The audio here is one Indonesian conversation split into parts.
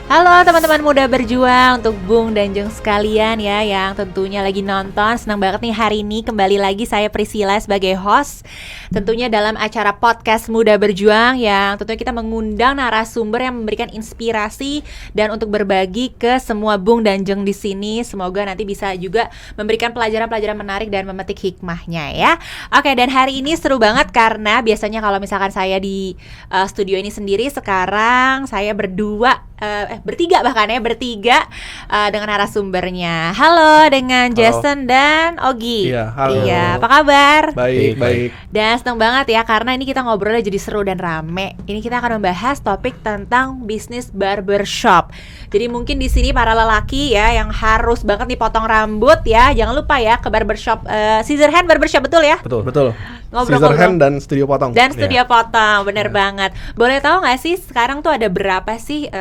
Halo teman-teman muda berjuang, untuk Bung dan Jeng sekalian ya yang tentunya lagi nonton. Senang banget nih hari ini kembali lagi saya Priscilla sebagai host. Tentunya dalam acara podcast Muda Berjuang yang tentunya kita mengundang narasumber yang memberikan inspirasi dan untuk berbagi ke semua Bung dan Jeng di sini. Semoga nanti bisa juga memberikan pelajaran-pelajaran menarik dan memetik hikmahnya ya. Oke, dan hari ini seru banget karena biasanya kalau misalkan saya di studio ini sendiri, sekarang saya bertiga dengan narasumbernya. Halo dengan Jason dan Ogi. Iya, halo. Iya, apa kabar? Baik. Dan seneng banget ya karena ini kita ngobrolnya jadi seru dan rame. Ini kita akan membahas topik tentang bisnis barbershop. Jadi mungkin di sini para lelaki ya yang harus banget nih potong rambut ya, jangan lupa ya ke barbershop Scissor Hand Barbershop, betul ya? Betul. Ngobrol-ngobrol. Scissor Hand dan studio potong. Dan studio potong, bener banget. Boleh tahu nggak sih sekarang tuh ada berapa sih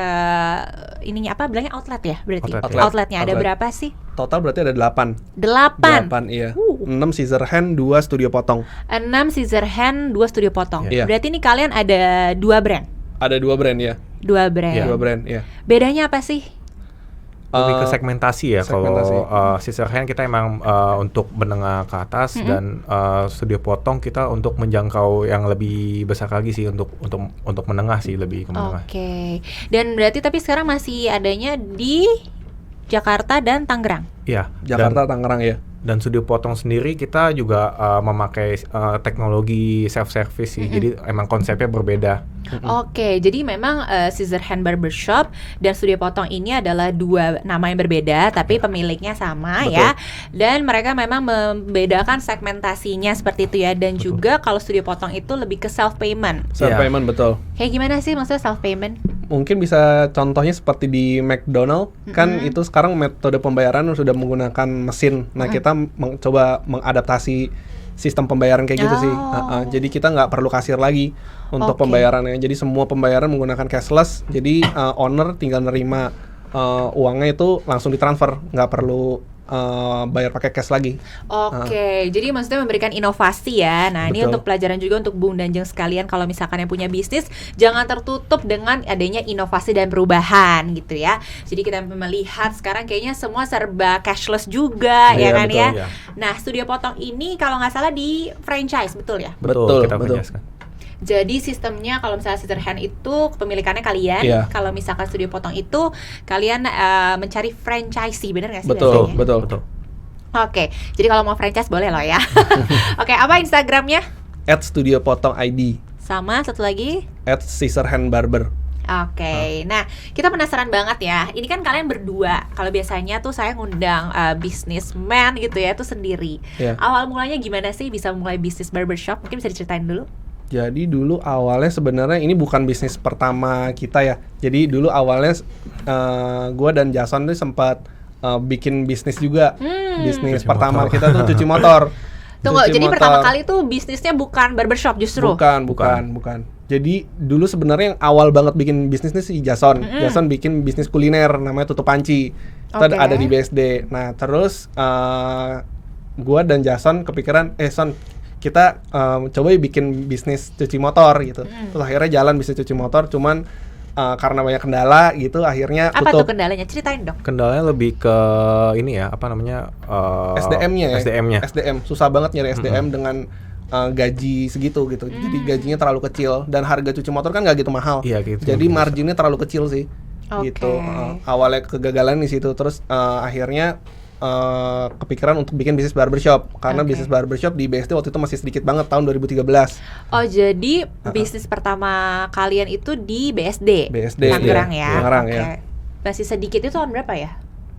ininya apa bilangnya outlet ya berarti? Outletnya ada berapa sih? Total berarti ada 8. 8, iya. 6 Scissor Hand, 2 studio potong. 6 Scissor Hand, 2 studio potong. Iya. Berarti ini kalian ada 2 brand? Ada 2 brand ya. 2 brand. 2 brand, ya. Bedanya apa sih? Lebih ke segmentasi ya. segmentasi. Kalau Scissor Hand kita emang untuk menengah ke atas, dan studio potong kita untuk menjangkau yang lebih besar lagi sih, untuk menengah sih, lebih ke menengah. Oke. Dan berarti tapi sekarang masih adanya di Jakarta dan Tangerang. Iya. Jakarta, Tangerang ya. Dan studio potong sendiri kita juga memakai teknologi self service sih. Jadi emang konsepnya berbeda. Oke, jadi memang Scissor Hand Barbershop dan studio potong ini adalah 2 nama yang berbeda, tapi pemiliknya sama. Betul. Ya. Dan mereka memang membedakan segmentasinya seperti itu ya. Dan juga kalau studio potong itu lebih ke self payment. Self payment, betul. Kayak gimana sih maksudnya self payment? Mungkin bisa contohnya seperti di McDonald, kan itu sekarang metode pembayaran sudah menggunakan mesin. Nah, kita mencoba mengadaptasi sistem pembayaran kayak gitu sih. Jadi kita nggak perlu kasir lagi untuk pembayarannya. Jadi semua pembayaran menggunakan cashless. Jadi owner tinggal nerima uangnya itu langsung ditransfer, nggak perlu bayar pakai cash lagi. Oke, jadi maksudnya memberikan inovasi ya. Nah, ini Betul. untuk pelajaran juga untuk Bung dan Jeng sekalian, kalau misalkan yang punya bisnis jangan tertutup dengan adanya inovasi dan perubahan gitu ya. Jadi kita melihat sekarang kayaknya semua serba cashless juga ya kan betul, ya. ya. Nah, studio potong ini kalau nggak salah di franchise, betul ya? Betul. Kita betul. menjelaskan. Jadi sistemnya kalau misalnya Scissor Hand itu kepemilikannya kalian, kalau misalkan studio potong itu kalian mencari franchisee, benar nggak sih? Betul. Oke, jadi kalau mau franchise boleh loh ya. Oke, apa Instagramnya? @studiopotong_id. Sama satu lagi? @scissorhandbarber. Oke, nah kita penasaran banget ya. Ini kan kalian berdua. Kalau biasanya tuh saya ngundang businessman gitu ya, itu sendiri. Awal mulanya gimana sih bisa mulai bisnis barbershop? Mungkin bisa diceritain dulu. Jadi dulu awalnya sebenarnya ini bukan bisnis pertama kita ya. Jadi dulu awalnya gue dan Jason tuh sempat bikin bisnis juga. Bisnis Cuci pertama motor. kita tuh cuci motor. Tunggu, Cuci jadi motor. pertama kali tuh bisnisnya bukan barbershop justru? Bukan. Jadi dulu sebenarnya yang awal banget bikin bisnis nih si Jason. Jason bikin bisnis kuliner namanya Tutup Panci. Itu ada di BSD. Nah terus gue dan Jason kepikiran, Son, kita coba bikin bisnis cuci motor gitu. Terus akhirnya jalan bisnis cuci motor, cuman karena banyak kendala gitu akhirnya Apa tutup. tuh kendalanya? Ceritain dong. Kendalanya lebih ke ini ya, apa namanya? SDM-nya. SDM susah banget nyari SDM dengan gaji segitu gitu. Jadi gajinya terlalu kecil dan harga cuci motor kan nggak gitu mahal. Iya, gitu. Jadi marginnya terlalu kecil sih. Oke. Gitu. Awalnya kegagalan di situ, terus akhirnya kepikiran untuk bikin bisnis barbershop karena bisnis barbershop di BSD waktu itu masih sedikit banget tahun 2013. Oh, jadi bisnis pertama kalian itu di BSD Tangerang ya? Tangerang Oke. ya. Masih sedikit, itu tahun berapa ya?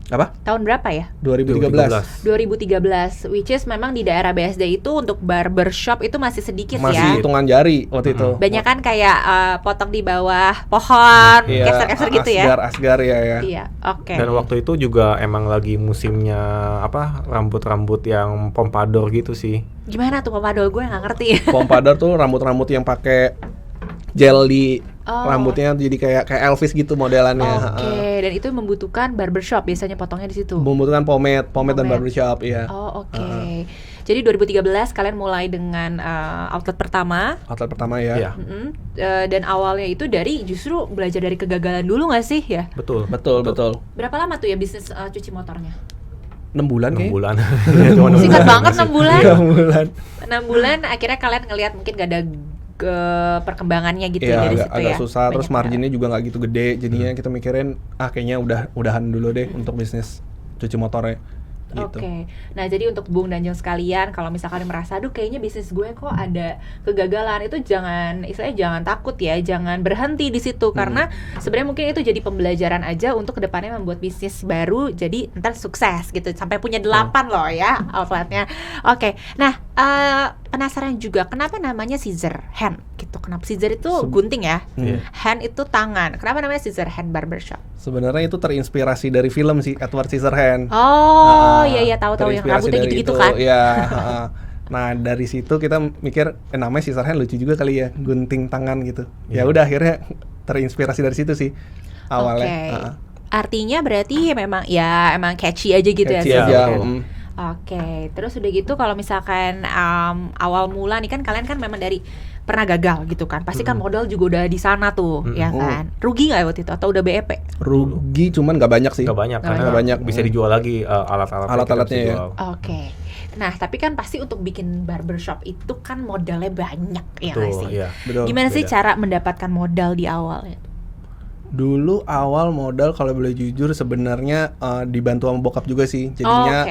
Apa? Tahun berapa ya? 2013. 2013, which is memang di daerah BSD itu untuk barbershop itu masih sedikit Masih ya. hitungan jari waktu itu. Banyak kan kayak potong di bawah pohon, capser-capser gitu ya. Asgar ya. Iya, oke. Dan waktu itu juga emang lagi musimnya rambut-rambut yang pompadour gitu sih. Gimana tuh pompadour, gue nggak ngerti. Pompadour tuh rambut-rambut yang pakai gel di rambutnya, jadi kayak Elvis gitu modelannya. Oke, dan itu membutuhkan barbershop biasanya potongnya di situ. Membutuhkan pomade dan barbershop, iya. Oh, oke. Jadi 2013 kalian mulai dengan outlet pertama. Outlet pertama ya. Iya. Dan awalnya itu dari justru belajar dari kegagalan dulu nggak sih ya? Betul. Berapa lama tuh ya bisnis cuci motornya? 6 bulan 6 kayaknya. bulan. Cuma 6 Singkat bulan banget sih. 6 bulan. 6 bulan. 6 bulan akhirnya kalian ngelihat mungkin gak ada perkembangannya gitu Iya, ya dari agak, situ agak ya. susah, terus Banyak marginnya juga nggak gitu gede, jadinya kita mikirin kayaknya udahan dulu deh untuk bisnis cuci motornya. Gitu. Oke. Nah, jadi untuk Bung dan Jeng sekalian, kalau misalkan merasa aduh kayaknya bisnis gue kok ada kegagalan, itu istilahnya jangan takut ya, jangan berhenti di situ karena sebenarnya mungkin itu jadi pembelajaran aja untuk kedepannya membuat bisnis baru jadi ntar sukses gitu sampai punya 8 loh ya outletnya. Oke. Nah, penasaran juga kenapa namanya scissor hand gitu. Kenapa scissor itu gunting ya? Hand itu tangan. Kenapa namanya scissor hand barbershop? Sebenarnya itu terinspirasi dari film sih, Edward Scissorhands. Oh, iya tahu yang Terinspirasi rambutnya dari gitu-gitu itu, kan. Iya, nah dari situ kita mikir namanya Scissorhands lucu juga kali ya, gunting tangan gitu. Ya udah akhirnya terinspirasi dari situ sih awalnya. Oke. Artinya berarti emang catchy aja gitu Catchy ya. aja. Oke, terus udah gitu kalau misalkan awal mula nih kan kalian kan memang dari pernah gagal gitu kan, pasti kan modal juga udah di sana tuh, ya kan? Rugi nggak waktu itu atau udah BEP? Rugi cuman nggak banyak sih. Nggak banyak karena Nggak banyak. bisa dijual lagi alat-alatnya ya. Oke. Nah, tapi kan pasti untuk bikin barbershop itu kan modalnya banyak, ya nggak sih? Iya. Betul. Gimana sih Beda. cara mendapatkan modal di awal? Dulu awal modal kalau boleh jujur sebenarnya dibantu sama bokap juga sih. Jadinya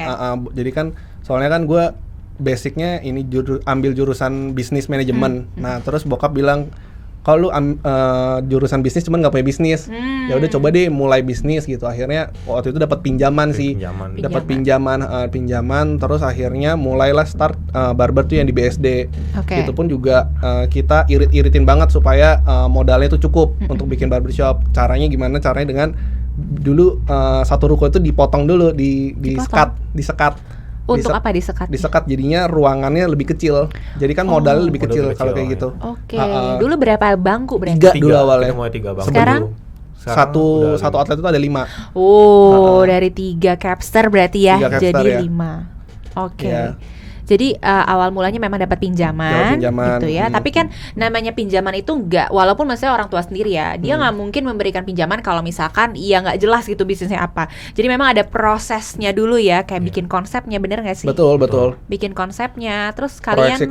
jadi kan soalnya kan gue basicnya ini ambil jurusan bisnis manajemen. Nah terus bokap bilang kalau lu jurusan bisnis cuman nggak punya bisnis, ya udah coba deh mulai bisnis gitu. Akhirnya waktu itu dapat pinjaman sih, dapat pinjaman, terus akhirnya mulailah start barber tuh yang di BSD. Itu pun juga kita irit-iritin banget supaya modalnya tuh cukup untuk bikin barbershop. Caranya gimana? Caranya dengan dulu satu ruko itu dipotong dulu, disekat. Untuk apa disekat? Disekat jadinya ruangannya lebih kecil. Jadi kan modalnya lebih kecil kalau kayak gitu. Oke. Dulu berapa bangku berarti? 3 dulu awalnya. Kita mulai 3 bangku. Sekarang? Satu outlet itu ada 5. Oh, dari 3 capster berarti ya. 3 capster jadi ya. 5. Oke. Ya. Jadi awal mulanya memang dapat pinjaman gitu ya. Tapi kan namanya pinjaman itu enggak, walaupun maksudnya orang tua sendiri ya, dia nggak mungkin memberikan pinjaman kalau misalkan ya nggak jelas gitu bisnisnya apa. Jadi memang ada prosesnya dulu ya, kayak bikin konsepnya, bener nggak sih? Betul. Bikin konsepnya, terus kalian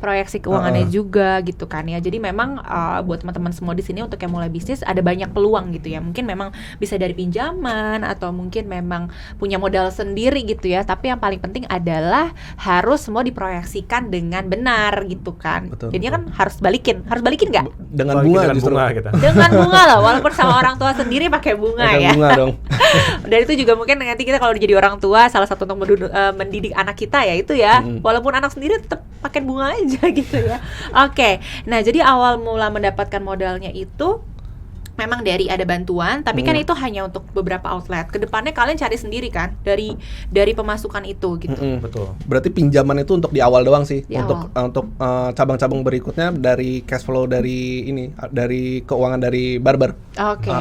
proyeksi keuangannya juga gitu kan ya. Jadi memang buat teman-teman semua di sini untuk yang mulai bisnis ada banyak peluang gitu ya. Mungkin memang bisa dari pinjaman atau mungkin memang punya modal sendiri gitu ya. Tapi yang paling penting adalah harus semua diproyeksikan dengan benar gitu kan. Jadinya kan harus balikin nggak? Dengan bunga justru. Dengan bunga loh, walaupun sama orang tua sendiri pakai bunga ya. Bunga dong. Dan itu juga mungkin nanti kita kalau jadi orang tua salah satu untuk mendidik anak kita ya itu ya. Walaupun anak sendiri tetap pakai bunga aja gitu ya. Oke. Nah, jadi awal mula mendapatkan modalnya itu memang dari ada bantuan, tapi kan itu hanya untuk beberapa outlet. Kedepannya kalian cari sendiri kan dari pemasukan itu gitu. Betul. Berarti pinjaman itu untuk di awal doang sih. Di Untuk cabang-cabang berikutnya dari cash flow dari keuangan dari barber. Oke.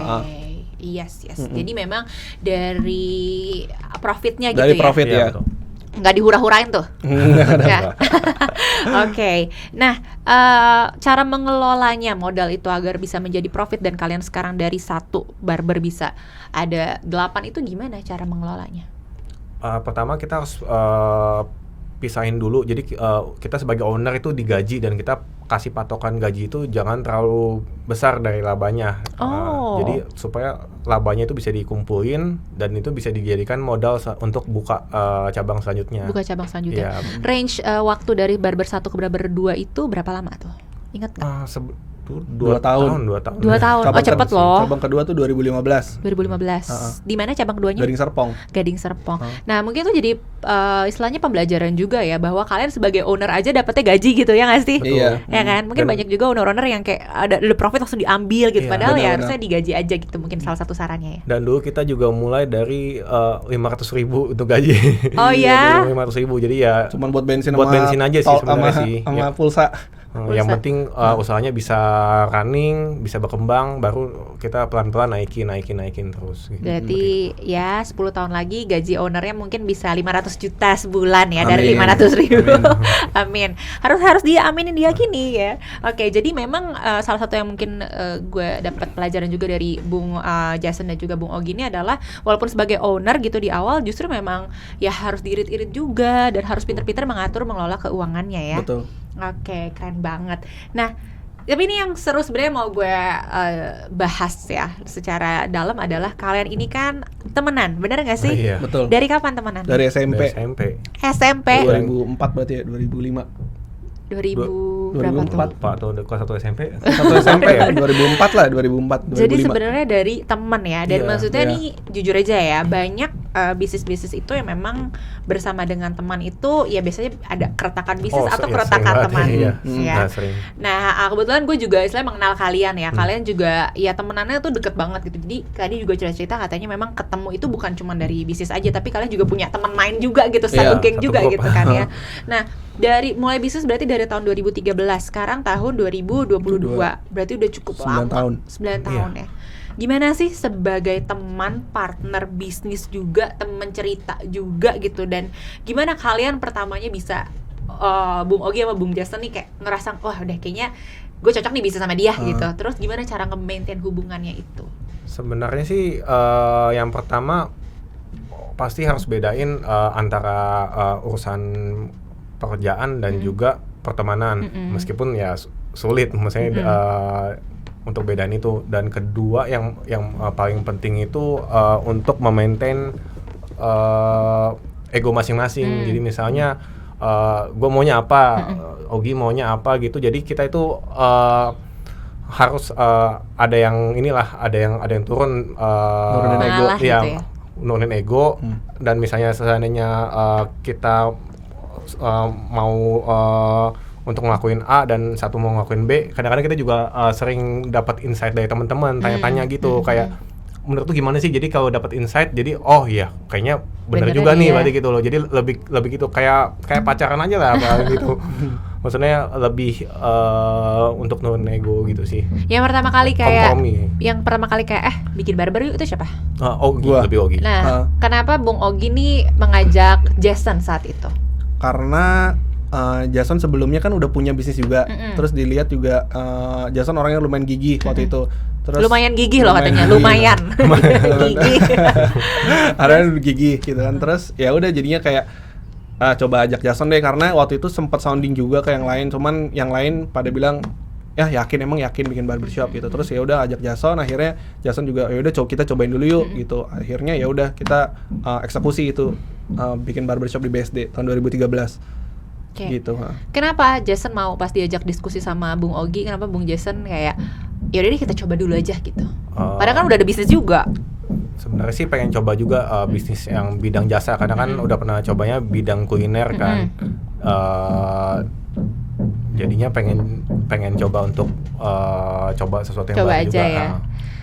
Yes. Jadi memang dari profitnya gitu dari ya. Profit ya. Betul. Nggak dihura-hurain tuh. Ya. Oke. Nah, cara mengelolanya modal itu agar bisa menjadi profit dan kalian sekarang dari 1 barber bisa ada 8 itu gimana cara mengelolanya? Pertama kita harus pisahin dulu. Jadi kita sebagai owner itu digaji dan kita kasih patokan gaji itu jangan terlalu besar dari labanya. Jadi supaya labanya itu bisa dikumpulin dan itu bisa dijadikan modal untuk buka cabang selanjutnya. Ya. Range waktu dari barber 1 ke barber 2 itu berapa lama tuh? Ingat nggak? 2 tahun. 2 tahun. Cepet loh. Cabang kedua tuh 2015. Di mana cabang keduanya? Gading Serpong. Nah, mungkin itu jadi istilahnya pembelajaran juga ya, bahwa kalian sebagai owner aja dapetnya gaji gitu ya nggak sih? Iya. Ya kan? Mungkin banyak juga owner-owner yang kayak ada profit langsung diambil gitu, padahal ya harusnya digaji aja gitu, mungkin salah satu sarannya ya. Dan dulu kita juga mulai dari 500.000 untuk gaji. Oh ya? 500.000, jadi ya cuman buat bensin aja sih sebenarnya sih. sama pulsa. Yang penting usahanya bisa running, bisa berkembang, baru kita pelan-pelan naikin terus. Gitu. Berarti ya 10 tahun lagi gaji ownernya mungkin bisa 500 juta sebulan ya. Amin. Dari 500.000. Amin. Harus dia aminin, diyakini ya. Oke, jadi memang salah satu yang mungkin gue dapat pelajaran juga dari Bung Jason dan juga Bung Ogi ini adalah walaupun sebagai owner gitu di awal justru memang ya harus diirit-irit juga dan harus pintar-pintar mengatur mengelola keuangannya ya. Betul. Oke, keren banget. Nah, tapi ini yang seru sebenarnya mau gue bahas ya secara dalam adalah kalian ini kan temenan, bener nggak sih? Iya. Betul. Dari kapan temenan? Dari SMP. Dari SMP. SMP 2004 berarti ya, 2005. 2000 berapa tuh? 2004. Pak tuh kelas 1 SMP. Satu SMP ya, 2004 lah, 2004. Jadi 2005. sebenarnya dari teman ya, dan Iya, maksudnya iya. nih jujur aja ya, banyak bisnis-bisnis itu yang memang bersama dengan teman itu ya biasanya ada keretakan bisnis atau iya, keretakan sering teman. banget, iya. Ya. Nah, sering. Nah, kebetulan gue juga istilahnya mengenal kalian ya. Kalian juga ya temenannya tuh deket banget gitu. Jadi tadi juga cerita-cerita katanya memang ketemu itu bukan cuma dari bisnis aja, tapi kalian juga punya teman main juga gitu, satu Iya, geng satu juga grup. gitu kan ya. Nah, dari mulai bisnis berarti dari tahun 2013, sekarang tahun 2022. Berarti udah cukup 9 lama. tahun. 9 tahun ya. Gimana sih sebagai teman, partner bisnis juga, teman cerita juga gitu, dan gimana kalian pertamanya bisa Bung Ogi sama Bung Jason nih kayak ngerasa wah udah kayaknya gue cocok nih bisa sama dia gitu. Terus gimana cara nge-maintain hubungannya itu? Sebenarnya sih yang pertama pasti harus bedain antara urusan pekerjaan dan juga pertemanan. Meskipun ya sulit maksudnya untuk bedain itu. Dan kedua yang paling penting itu untuk memaintain ego masing-masing. Jadi misalnya gue maunya apa, Ogi maunya apa gitu. Jadi kita itu harus ada yang turun Nurunin ego. Mengalah gitu ya. nurunin ego. Dan misalnya seandainya kita mau untuk ngelakuin A dan satu mau ngelakuin B, kadang-kadang kita juga sering dapat insight dari teman-teman, tanya-tanya gitu, kayak menurut tuh gimana sih? Jadi kalau dapat insight, jadi oh iya kayaknya bener juga nih, iya. berarti gitu loh. Jadi lebih gitu kayak pacaran aja lah apa gitu. Maksudnya lebih untuk nurunin ego gitu sih. Yang pertama kali kayak Kompromi. bikin barber yuk itu siapa? Ogi, Gua. lebih Ogi. Nah, kenapa Bung Ogi nih mengajak Jason saat itu? Karena Jason sebelumnya kan udah punya bisnis juga. Terus dilihat juga Jason orangnya lumayan gigih waktu itu. Terus Lumayan gigih loh katanya, gigih. lumayan. Gigih. Orangnya gigih gitu kan. Terus ya udah jadinya kayak coba ajak Jason deh, karena waktu itu sempat sounding juga ke yang lain, cuman yang lain pada bilang ya yakin bikin barbershop gitu. Terus ya udah ajak Jason, akhirnya Jason juga ya udah kita cobain dulu yuk gitu. Akhirnya ya udah kita eksekusi itu bikin barbershop di BSD tahun 2013. Oke. Gitu. Kenapa Jason mau pas diajak diskusi sama Bung Ogi, kenapa Bung Jason kayak ya udah deh kita coba dulu aja gitu. Padahal kan udah ada bisnis juga. Sebenarnya sih pengen coba juga bisnis yang bidang jasa, karena kan udah pernah cobanya bidang kuliner kan. Jadinya pengen coba untuk coba sesuatu yang Coba baru aja juga. ya.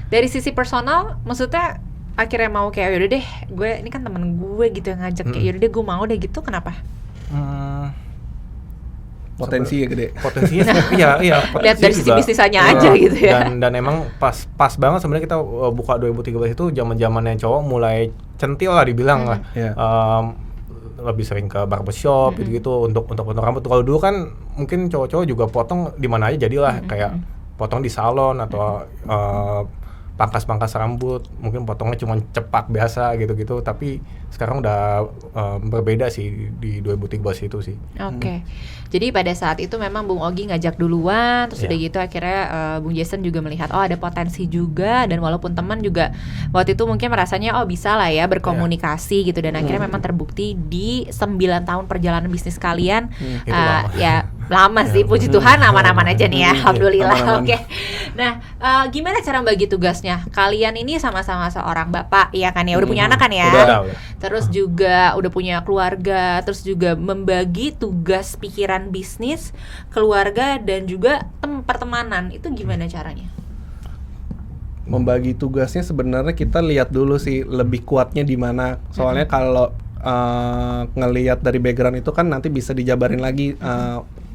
Dari sisi personal, maksudnya akhirnya mau kayak yaudah deh, gue ini kan temen gue gitu yang ngajak kayak yaudah deh gue mau deh gitu, kenapa? Potensi ya gede. Potensinya iya Lihat dari sisi juga. bisnisannya aja gitu ya. Dan emang pas banget sebenarnya kita buka 2013 itu zaman-zamannya cowok mulai centil lah dibilang lah. Iya. Lebih sering ke barbershop gitu-gitu untuk potong rambut. Kalau dulu kan mungkin cowok-cowok juga potong di mana aja, jadilah kayak potong di salon atau pangkas rambut, mungkin potongnya cuma cepak biasa gitu-gitu. Tapi sekarang udah berbeda sih di 2013 itu sih. Oke. Jadi pada saat itu memang Bung Ogi ngajak duluan, terus Iya. udah gitu akhirnya Bung Jason juga melihat ada potensi juga, dan walaupun teman juga waktu itu mungkin merasanya bisa lah ya berkomunikasi gitu, dan akhirnya memang terbukti di 9 tahun perjalanan bisnis kalian Itu lama. ya lama sih, puji Tuhan aman-aman aja nih ya, alhamdulillah. Aman-aman. Oke. Nah, gimana cara bagi tugasnya? Kalian ini sama-sama seorang bapak, ya kan ya, udah punya anak kan ya? Udah. Terus juga udah punya keluarga, terus juga membagi tugas pikiran bisnis, keluarga, dan juga pertemanan. Itu gimana caranya? Membagi tugasnya sebenarnya kita lihat dulu sih lebih kuatnya di mana. Soalnya kalau ngelihat dari background itu kan nanti bisa dijabarin lagi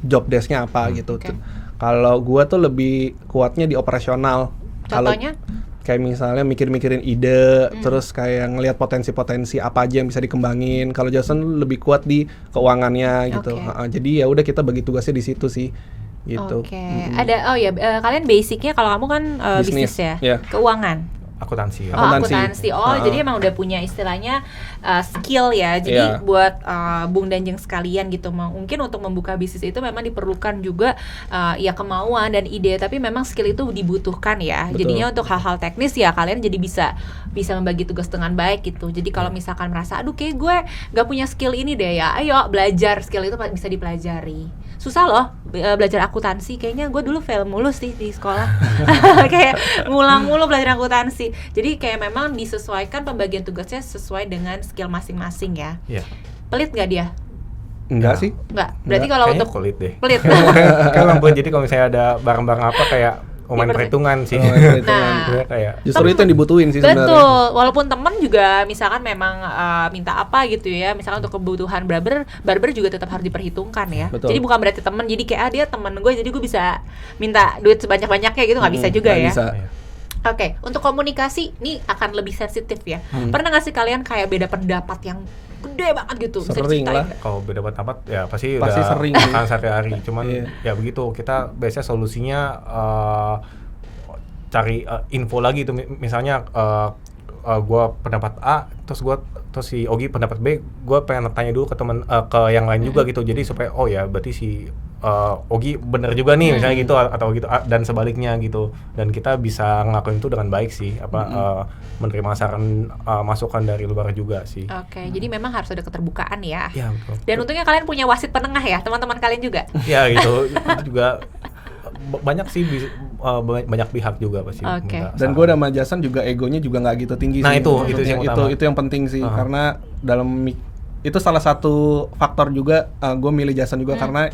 job desk-nya apa gitu. Oke. Kalau gua tuh lebih kuatnya di operasional. Kalau Contohnya? kayak misalnya mikir-mikirin ide, terus kayak ngelihat potensi-potensi apa aja yang bisa dikembangin. Kalau Jason lebih kuat di keuangannya gitu. Oke. Jadi ya udah kita bagi tugasnya di situ sih, gitu. Oke. Ada kalian basicnya kalau kamu kan bisnis ya, Iya. keuangan. Akuntansi ya. Akuntansi. Jadi emang udah punya istilahnya skill ya. Jadi Iya. buat Bung Danjeng sekalian gitu, mungkin untuk membuka bisnis itu memang diperlukan juga ya kemauan dan ide. Tapi memang skill itu dibutuhkan ya. Betul. Jadinya untuk hal-hal teknis ya kalian jadi bisa membagi tugas dengan baik gitu. Jadi kalau misalkan merasa aduh kayak gue gak punya skill ini deh ya, ayo belajar, skill itu bisa dipelajari. Susah loh belajar akuntansi, kayaknya gue dulu fail mulu sih di sekolah. Kayak ngulang mulu belajar akuntansi. Jadi kayak memang disesuaikan pembagian tugasnya sesuai dengan skill masing-masing ya. Iya. Pelit gak dia? Enggak sih. Enggak. Berarti kalau Kayaknya untuk pelit deh. pelit. Kayak emang pelit. Jadi kalau misalnya ada barang-barang apa kayak perhitungan sih. Nah. Kayak Justru itu yang dibutuhin sih sebenarnya. Betul, walaupun temen juga misalkan memang minta apa gitu ya, misalkan untuk kebutuhan barber juga tetap harus diperhitungkan ya. Betul. Jadi bukan berarti temen, jadi kayak dia temen gue, jadi gue bisa minta duit sebanyak-banyaknya gitu, nggak bisa juga Nggak ya. bisa. Iya. Oke, untuk komunikasi ini akan lebih sensitif ya. Pernah nggak sih kalian kayak beda pendapat yang gede banget gitu? Bisa Sering diceritain lah. nggak? kalau beda pendapat ya pasti Pasti udah sering akan sehari-hari. Cuman Iya. ya begitu, kita biasanya solusinya cari info lagi tuh. Misalnya gua pendapat A, terus si Ogi pendapat B, gua pengen tanya dulu ke teman ke yang lain juga gitu. Jadi supaya oh ya berarti si Ogi bener juga nih misalnya gitu, atau gitu dan sebaliknya gitu. Dan kita bisa ngelakuin itu dengan baik sih, menerima saran masukan dari luar juga sih. Oke, jadi memang harus ada keterbukaan ya. Ya betul. Dan untungnya kalian punya wasit penengah ya, teman-teman kalian juga. Ya gitu. Itu juga banyak sih banyak pihak juga pasti. Oke. minta Dan saran. gue sama Jason juga egonya juga nggak gitu tinggi Nah, sih. itu sih yang utama. itu yang penting sih, karena itu salah satu faktor juga gue milih Jason juga karena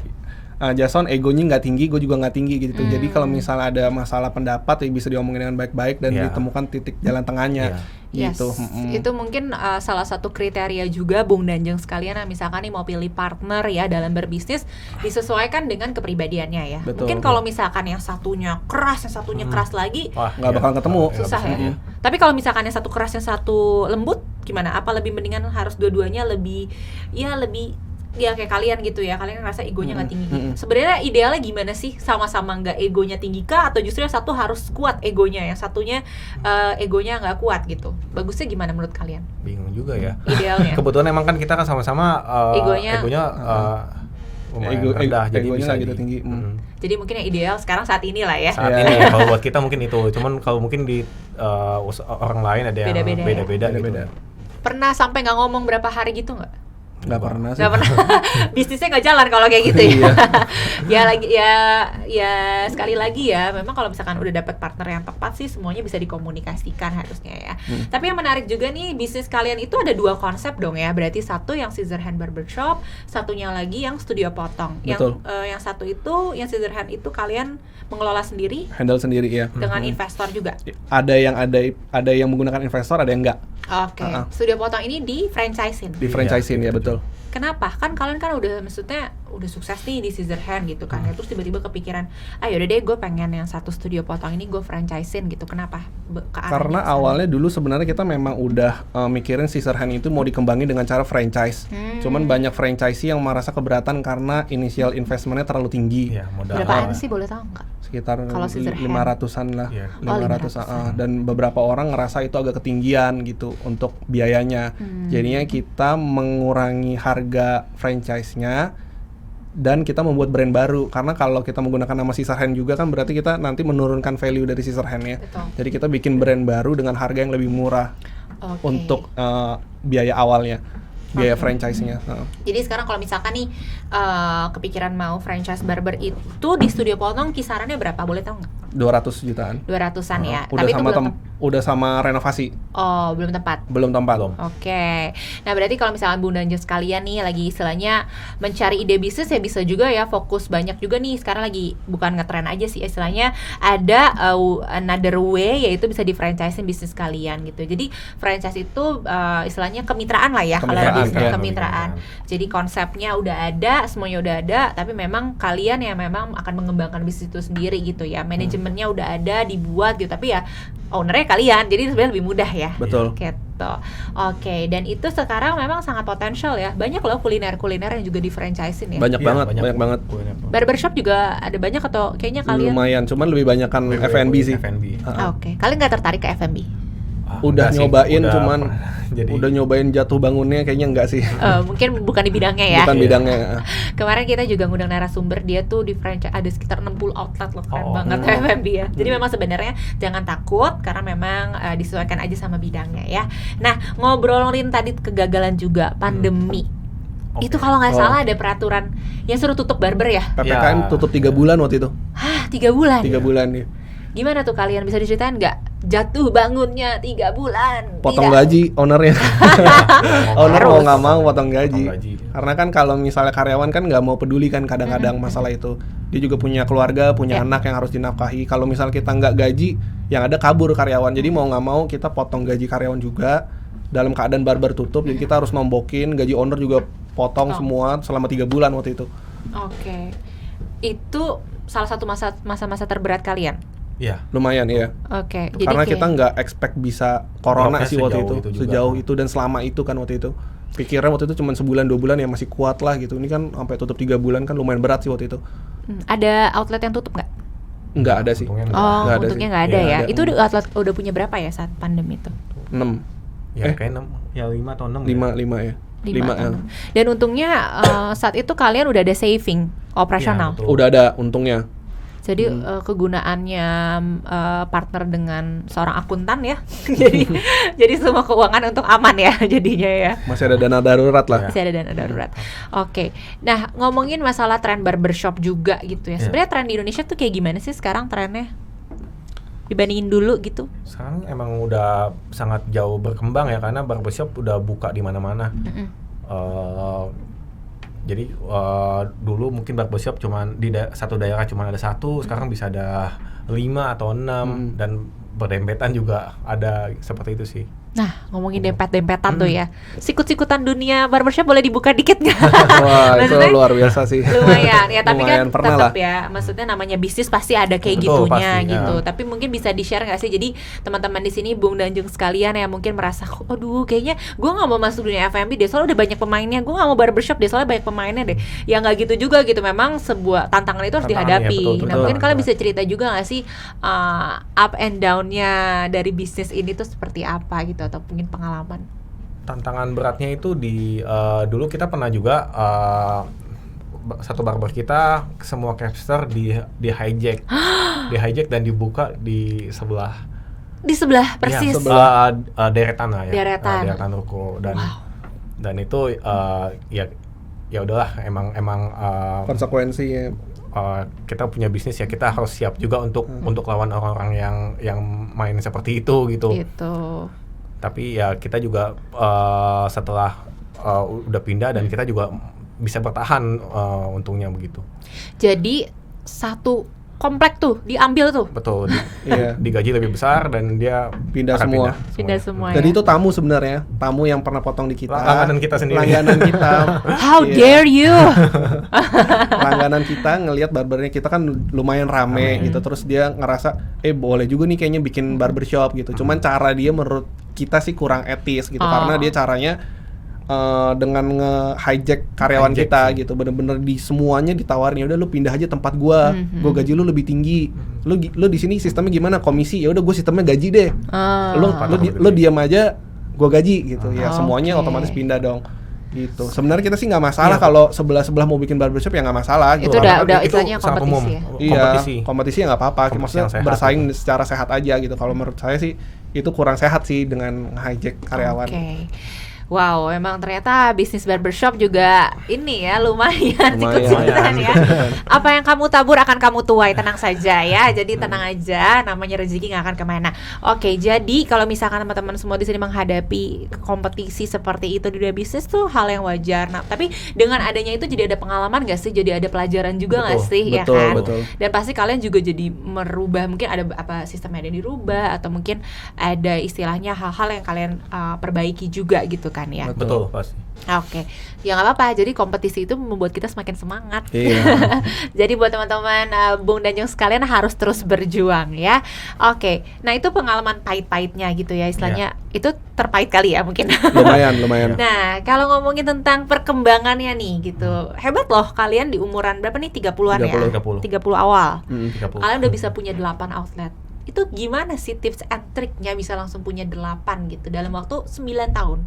Jason egonya nggak tinggi, gue juga nggak tinggi gitu. Jadi kalau misalnya ada masalah pendapat ya bisa diomongin dengan baik-baik dan Iya. ditemukan titik jalan tengahnya. Yes, Gitu. itu mungkin salah satu kriteria juga Bung Danjeng sekalian. Nah, misalkan nih mau pilih partner ya dalam berbisnis, disesuaikan dengan kepribadiannya ya. Betul. Mungkin kalau misalkan yang satunya keras, yang satunya keras lagi, Wah, Nggak iya. bakal ketemu. susah ya. Tapi kalau misalkan yang satu keras, yang satu lembut, gimana? Apa lebih mendingan harus dua-duanya lebih ya kayak kalian gitu ya, kalian ngerasa egonya nggak tinggi. Sebenarnya idealnya gimana sih? Sama-sama nggak egonya tinggi kah? Atau justru yang satu harus kuat egonya, yang satunya egonya nggak kuat gitu? Bagusnya gimana menurut kalian? Bingung juga ya. Idealnya. Kebetulan emang kan kita kan sama-sama Egonya- lumayan rendah, jadi egonya bisa nggak gitu tinggi. Jadi mungkin yang ideal sekarang saat ini lah ya. saat Iya. ini kalau buat kita mungkin itu. Cuman kalau mungkin di orang lain ada yang Beda-beda ya. beda-beda gitu. Beda-beda. Pernah sampai nggak ngomong berapa hari gitu nggak? Nggak pernah sih. Nggak pernah. Bisnisnya nggak jalan kalau kayak gitu ya. ya sekali lagi ya, memang kalau misalkan udah dapat partner yang tepat sih semuanya bisa dikomunikasikan harusnya ya. Tapi yang menarik juga nih, bisnis kalian itu ada dua konsep dong ya. Berarti satu yang scissor hand barbershop, satunya lagi yang studio potong. Betul. Yang satu itu, yang scissor hand itu kalian mengelola sendiri Handle sendiri ya. dengan investor juga. Ada yang menggunakan investor, ada yang enggak. Oke. Studio potong ini di franchisein. Di franchisein ya, betul. Kenapa? Kan kalian kan udah sukses nih di scissor hand gitu kan. Terus tiba-tiba kepikiran, yaudah deh gue pengen yang satu studio potong ini gue franchisein gitu. Kenapa? Karena awalnya dulu sebenarnya kita memang udah mikirin scissor hand itu mau dikembangin dengan cara franchise. Cuman banyak franchisee yang merasa keberatan karena initial investmentnya terlalu tinggi. Iya, modal. Berapaan sih boleh tahu nggak? Sekitar Kalau scissor hand? 500-an lah. Iya. 500 dan beberapa orang ngerasa itu agak ketinggian gitu untuk biayanya. Jadinya kita mengurangi harga franchise-nya dan kita membuat brand baru, karena kalau kita menggunakan nama scissor hand juga kan berarti kita nanti menurunkan value dari scissor hand-nya. Betul. Jadi kita bikin brand baru dengan harga yang lebih murah Oke. untuk biaya awalnya, biaya franchise-nya. Jadi sekarang kalau misalkan nih kepikiran mau franchise barber itu di studio potong kisarannya berapa? Boleh tahu nggak? 200 jutaan. 200-an ya. Udah Tapi sama itu belum Udah sama renovasi. Oh, belum tempat. Belum tempat. Oke. Nah, berarti kalau misalnya Bung dan Jeng sekalian nih lagi istilahnya mencari ide bisnis ya bisa juga ya fokus banyak juga nih. Sekarang lagi bukan ngetren aja sih istilahnya ada another way yaitu bisa di franchisein bisnis kalian gitu. Jadi franchise itu istilahnya kemitraan lah ya kalau bisnis kemitraan. Jadi konsepnya udah ada, semuanya udah ada, tapi memang kalian yang memang akan mengembangkan bisnis itu sendiri gitu ya. Manajemennya udah ada, dibuat gitu, tapi ya ownernya kalian, jadi sebenarnya lebih mudah ya. Betul. Gitu. Oke, dan itu sekarang memang sangat potensial ya. Banyak loh kuliner-kuliner yang juga di franchisein ya. Banyak banget. Barbershop juga ada banyak atau kayaknya kalian? Lumayan, cuman lebih banyak kan F&B sih. Oke, kalian nggak tertarik ke F&B? Udah nyobain cuman udah nyobain jatuh bangunnya kayaknya enggak sih. Mungkin bukan di bidangnya ya. Bukan bidangnya. Kemarin kita juga ngundang narasumber, dia tuh di franchise ada sekitar 60 outlet loh, keren banget F&B ya. Jadi memang sebenarnya jangan takut karena memang disesuaikan aja sama bidangnya ya. Nah, ngobrolin tadi kegagalan juga pandemi. Itu kalau nggak salah ada peraturan yang suruh tutup barber ya. PPKM tutup 3 bulan waktu itu. Hah, 3 bulan? 3 bulan nih. Gimana tuh kalian, bisa diceritain nggak? Jatuh bangunnya 3 bulan. Potong gaji ownernya. Owner mau nggak mau potong gaji. Karena kan kalau misalnya karyawan kan nggak mau peduli kan kadang-kadang masalah itu. Dia juga punya keluarga, punya anak yang harus dinafkahi. Kalau misal kita nggak gaji, yang ada kabur karyawan. Jadi mau nggak mau kita potong gaji karyawan juga. Dalam keadaan barber tutup, jadi kita harus nombokin. Gaji owner juga potong semua selama 3 bulan waktu itu. Oke. Itu salah satu masa-masa terberat kalian? Iya. Lumayan ya. Oke. Karena kita nggak expect bisa corona sih waktu itu. Sejauh juga. itu dan selama itu kan waktu itu. Pikirnya waktu itu cuma sebulan 2 bulan ya masih kuat lah gitu. Ini kan sampai tutup 3 bulan kan lumayan berat sih waktu itu. Ada outlet yang tutup nggak? Nggak ada sih. Untungnya nggak ada ya. Itu outlet udah punya berapa ya saat pandemi itu? 6. Ya kayak 6. Ya 5 atau 6. 5 ya. 5 Dan untungnya saat itu kalian udah ada saving operasional. Ya, udah ada untungnya. Jadi kegunaannya partner dengan seorang akuntan ya. jadi semua keuangan untuk aman ya jadinya ya. Masih ada dana darurat lah. Masih ada dana darurat. Oke. Nah, ngomongin masalah tren barbershop juga gitu ya. Sebenarnya tren di Indonesia tuh kayak gimana sih sekarang trennya? Dibandingin dulu gitu. Sekarang emang udah sangat jauh berkembang ya karena barbershop udah buka di mana-mana. Jadi dulu mungkin barbershop cuman di satu daerah cuma ada 1, sekarang bisa ada 5 atau 6 dan berdempetan juga ada seperti itu sih. Nah, ngomongin dempet-dempetan tuh ya. Sikut-sikutan dunia barbershop boleh dibuka dikit nggak? Wah, itu luar biasa sih. Lumayan ya, tapi lumayan kan tetap ya. Maksudnya namanya bisnis pasti ada kayak gitunya pasti, gitu. Tapi mungkin bisa di-share nggak sih? Jadi teman-teman di sini Bung dan Jung sekalian yang mungkin merasa, aduh kayaknya gue nggak mau masuk dunia F&B deh, soalnya udah banyak pemainnya. Gue nggak mau barbershop deh, soalnya banyak pemainnya deh. Ya nggak gitu juga gitu. Memang sebuah tantangan itu harus dihadapi. Ya, betul, mungkin kalian bisa cerita juga nggak sih up and down-nya dari bisnis ini tuh seperti apa gitu, atau mungkin pengalaman? Tantangan beratnya itu di dulu kita pernah juga satu barber kita semua capster di hijack, dan dibuka di sebelah persis. Ya, deretan lah ya. Deretan ruko dan itu ya udahlah emang konsekuensinya. Kita punya bisnis ya kita harus siap juga untuk lawan orang-orang yang main seperti itu gitu. Tapi ya kita juga setelah udah pindah dan kita juga bisa bertahan untungnya begitu. Jadi satu komplek tuh diambil tuh. Betul. Digaji lebih besar dan dia pindah semua. Jadi itu tamu sebenarnya, tamu yang pernah potong di kita. Langganan kita sendiri. How dare you? Langganan kita ngelihat barbernya kita kan lumayan rame gitu, terus dia ngerasa boleh juga nih kayaknya bikin barbershop gitu. Cuman cara dia menurut kita sih kurang etis gitu karena dia caranya dengan nge-hijack karyawan kita sih. Gitu, bener-bener di semuanya ditawarin, ya udah lu pindah aja tempat gua gaji lu lebih tinggi, lu di sini sistemnya gimana, komisi, ya udah gua sistemnya gaji deh, lu diam aja, gua gaji gitu, ya semuanya otomatis pindah dong, gitu. Sebenarnya kita sih nggak masalah kalau sebelah mau bikin barbershop ya nggak masalah. Gitu. Itu udah istilahnya kompetisi ya. Iya, kompetisi ya nggak apa-apa, maksudnya bersaing secara sehat aja gitu. Kalau menurut saya sih itu kurang sehat sih dengan hijack karyawan. Wow, emang ternyata bisnis barbershop juga ini ya lumayan sikut-sikutan ya. Apa yang kamu tabur akan kamu tuai, tenang saja ya. Jadi tenang aja, namanya rezeki nggak akan kemana. Oke, jadi kalau misalkan teman-teman semua di sini menghadapi kompetisi seperti itu di dunia bisnis tuh hal yang wajar. Nah, tapi dengan adanya itu jadi ada pengalaman nggak sih? Jadi ada pelajaran juga nggak sih, ya kan? Betul. Dan pasti kalian juga jadi merubah, mungkin ada apa sistemnya ada dirubah atau mungkin ada istilahnya hal-hal yang kalian perbaiki juga gitu kan ya. Betul, pasti. Oke, ya nggak apa-apa. Jadi kompetisi itu membuat kita semakin semangat. Iya. Jadi buat teman-teman Bung dan Jung sekalian harus terus berjuang ya. Oke, nah itu pengalaman pahit-pahitnya gitu ya istilahnya. Itu terpahit kali ya mungkin. Lumayan. Nah, kalau ngomongin tentang perkembangannya nih gitu, hebat loh kalian di umuran berapa nih? 30-an ya? 30 awal. 30. Kalian udah bisa punya 8 outlet. Itu gimana sih tips and triknya bisa langsung punya 8 gitu dalam waktu 9 tahun?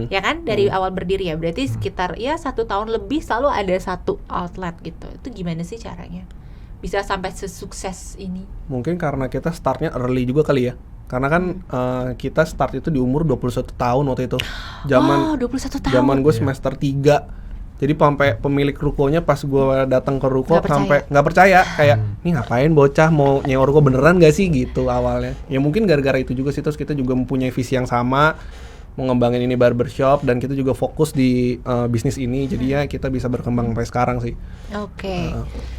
Ya kan? Dari awal berdiri ya, berarti sekitar ya 1 tahun lebih selalu ada 1 outlet gitu. Itu gimana sih caranya? Bisa sampai sesukses ini? Mungkin karena kita startnya early juga kali ya. Karena kan kita start itu di umur 21 tahun waktu itu. 21 tahun. Zaman gue semester 3. Jadi sampai pemilik rukonya pas gue datang ke ruko sampai nggak percaya kayak ini ngapain bocah mau nyewa ruko beneran gak sih gitu awalnya. Ya mungkin gara-gara itu juga sih, terus kita juga mempunyai visi yang sama mau ngembangin ini barbershop dan kita juga fokus di bisnis ini, jadinya kita bisa berkembang sampai sekarang sih. Oke.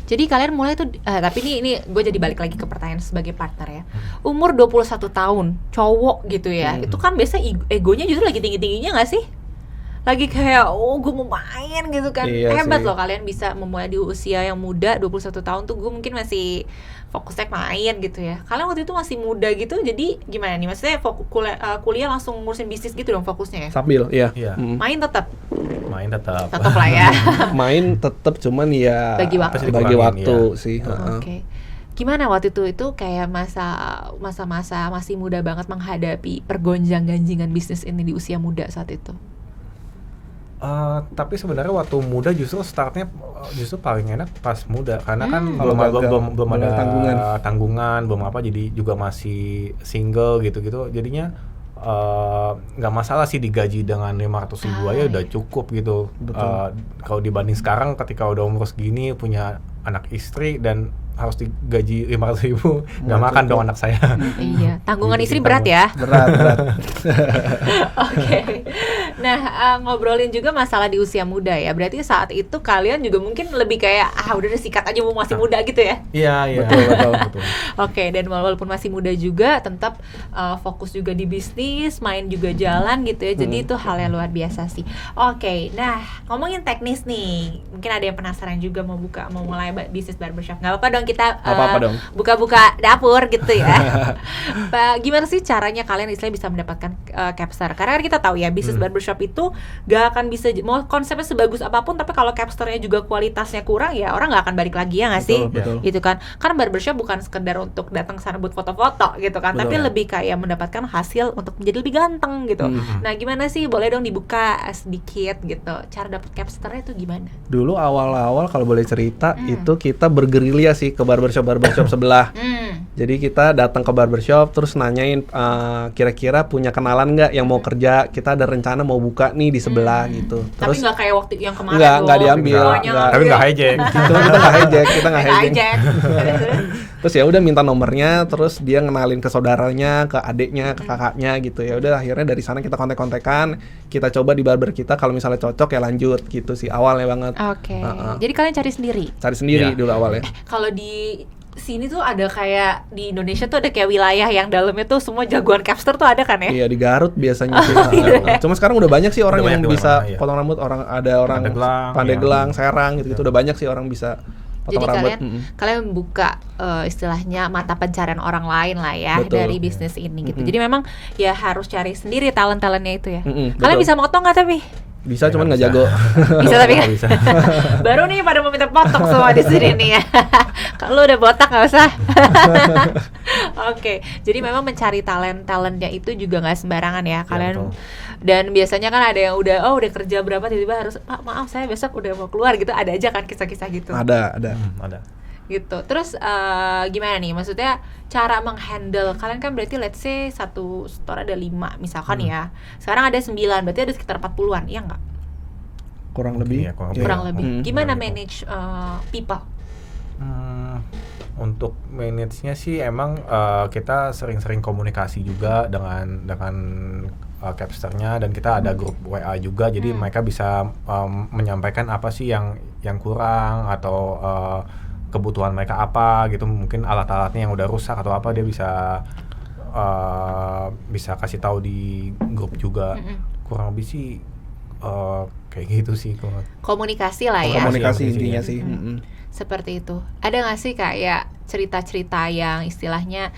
Jadi kalian mulai tuh tapi ini gue jadi balik lagi ke pertanyaan sebagai partner ya. Umur 21 tahun, cowok gitu ya. Itu kan biasanya egonya justru lagi tinggi-tingginya gak sih? Lagi kayak gue mau main gitu kan. Iya hebat sih. loh kalian bisa memulai di usia yang muda. 21 tahun tuh gue mungkin masih fokusnya main gitu ya. Kalian waktu itu masih muda gitu, jadi gimana nih? Maksudnya kuliah langsung ngurusin bisnis gitu dong fokusnya ya? Sambil Iya. Main tetap lah ya. Main tetap, cuman ya Bagi waktu. bagi waktu sih. Oke. Gimana waktu itu kayak masa-masa masih muda banget menghadapi pergonjang-ganjingan bisnis ini di usia muda saat itu? Tapi sebenarnya waktu muda justru startnya justru paling enak pas muda karena kan Kalau belum ada tanggungan, belum apa, jadi juga masih single gitu jadinya nggak masalah sih digaji dengan 500.000 aja udah cukup gitu. Kalau dibanding sekarang ketika udah umur segini punya anak istri dan harus digaji 500.000, nggak makan dong anak saya. Iya, tanggungan istri berat ya. Berat. Oke. Nah, ngobrolin juga masalah di usia muda ya. Berarti saat itu kalian juga mungkin lebih kayak udah sikat aja mau masih muda gitu ya. Iya. Betul. Oke, dan walaupun masih muda juga tetap fokus juga di bisnis, main juga jalan gitu ya. Jadi itu hal yang luar biasa sih. Oke, nah ngomongin teknis nih. Mungkin ada yang penasaran juga mau mulai bisnis barbershop. Nggak apa-apa dong kita buka-buka dapur gitu ya. Gimana sih caranya kalian istilahnya bisa mendapatkan capster? Karena kan kita tahu ya bisnis barbershop itu gak akan bisa, mau konsepnya sebagus apapun tapi kalau capsternya juga kualitasnya kurang ya orang gak akan balik lagi ya nggak sih? Betul. Gitu kan. Karena barbershop bukan sekedar untuk datang ke sana buat foto-foto gitu kan, tapi lebih kayak mendapatkan hasil untuk menjadi lebih ganteng gitu. Nah gimana sih, boleh dong dibuka sedikit gitu cara dapat capsternya itu gimana? Dulu awal-awal kalau boleh cerita itu kita bergerilya sih ke barbershop sebelah. Jadi kita datang ke barbershop terus nanyain kira-kira punya kenalan nggak yang mau kerja, kita ada rencana mau buka nih di sebelah gitu. Tapi Terus nggak kayak waktu yang kemarin nggak diambil, tapi nggak hijack. kita nggak hijack. Terus ya udah minta nomornya, terus dia ngenalin ke saudaranya, ke adiknya, ke kakaknya gitu. Ya udah akhirnya dari sana kita kontak-kontakan, kita coba di barber kita, kalau misalnya cocok ya lanjut gitu sih awalnya banget. Oke. Jadi kalian cari sendiri Dulu awalnya. Kalau di sini tuh ada kayak di Indonesia tuh ada kayak wilayah yang dalamnya tuh semua jagoan capster tuh ada kan ya? Iya, di Garut biasanya sih. Cuma sekarang udah banyak sih orang yang bisa potong rambut, ada orang Pandeglang, Serang gitu udah banyak sih orang bisa potong rambut. Jadi kalian buka istilahnya mata pencarian orang lain lah ya. Betul. Dari bisnis ini gitu. Jadi memang ya harus cari sendiri talent-talentnya itu ya. Kalian bisa motong nggak tapi? Bisa, cuman nggak jago. Bisa tapi kan? Baru nih pada mau minta potong semua di sini nih ya. Kalau udah botak nggak usah. Oke, jadi memang mencari talentnya itu juga nggak sembarangan ya kalian. Dan biasanya kan ada yang udah kerja berapa tiba-tiba harus Pak maaf saya besok udah mau keluar gitu. Ada aja kan kisah-kisah gitu. Ada. gitu. Terus gimana nih? Maksudnya cara menghandle kalian kan berarti let's say satu store ada 5 misalkan ya. Sekarang ada 9, berarti ada sekitar 40-an, iya nggak? Kurang Mungkin lebih. ya, Kurang lebih. Gimana Kurang manage people? Untuk manage-nya sih emang kita sering-sering komunikasi juga dengan Capsternya, dan kita ada grup WA juga, jadi mereka bisa menyampaikan apa sih yang kurang atau kebutuhan mereka apa gitu, mungkin alat-alatnya yang udah rusak atau apa, dia bisa kasih tahu di grup juga. Kurang lebih sih kayak gitu sih. Komunikasi lah ya. Komunikasi intinya sih. Seperti itu. Ada nggak sih kayak cerita-cerita yang istilahnya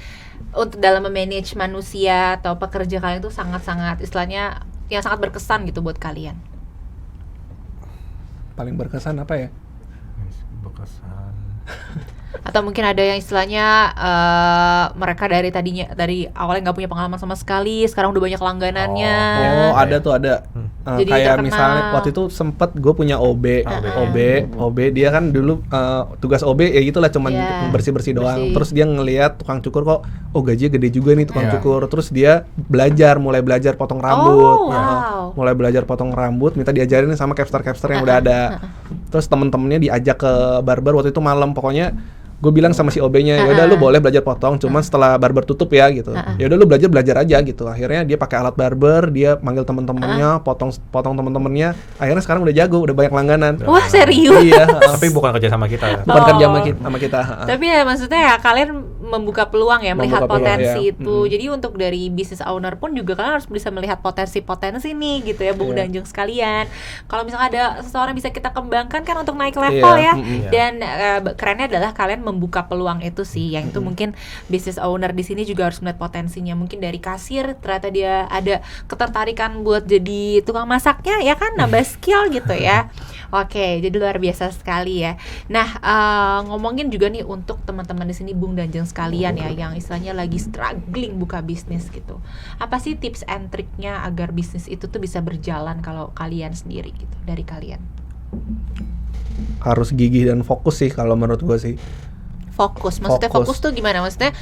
untuk dalam memanage manusia atau pekerja kalian itu sangat-sangat istilahnya yang sangat berkesan gitu buat kalian? Paling berkesan apa ya? Berkesan. Atau mungkin ada yang istilahnya mereka dari awalnya nggak punya pengalaman sama sekali, sekarang udah banyak langganannya. Oh, ada tuh ada. Jadi Kayak terkenal. misalnya waktu itu sempet gue punya OB dia kan dulu tugas OB ya gitulah, cuman bersih-bersih doang. Terus dia ngelihat tukang cukur kok, gajinya gede juga nih tukang cukur. Terus dia mulai belajar potong rambut. Mulai belajar potong rambut, minta diajarin sama capster yang udah ada. Terus temen-temennya diajak ke barber waktu itu malam, pokoknya gue bilang sama si OB-nya, ya udah lu boleh belajar potong, cuman setelah barber tutup ya gitu. Ya udah lu belajar aja gitu. Akhirnya dia pakai alat barber, dia manggil temen-temennya, potong temen-temennya. Akhirnya sekarang udah jago, udah banyak langganan. Wah, serius? Iya. Tapi bukan kerja sama kita. Bukan kerja sama kita. Tapi ya maksudnya ya kalian membuka peluang ya, melihat potensi itu. Jadi untuk dari business owner pun juga kalian harus bisa melihat potensi-potensi nih gitu ya, Bung Danjung sekalian. Kalau misalnya ada seseorang bisa kita kembangkan kan untuk naik level ya. Dan kerennya adalah kalian membuka peluang itu sih. Yang itu mungkin business owner di sini juga harus melihat potensinya. Mungkin dari kasir ternyata dia ada ketertarikan buat jadi tukang masaknya ya kan, nambah skill gitu ya. Oke, jadi luar biasa sekali ya. Nah, ngomongin juga nih untuk teman-teman di sini Bung Danjung sekalian ya, yang istilahnya lagi struggling buka bisnis gitu. Apa sih tips and triknya agar bisnis itu tuh bisa berjalan kalau kalian sendiri gitu, dari kalian? Harus gigih dan fokus sih kalau menurut gue sih. Fokus, maksudnya fokus tuh gimana? Maksudnya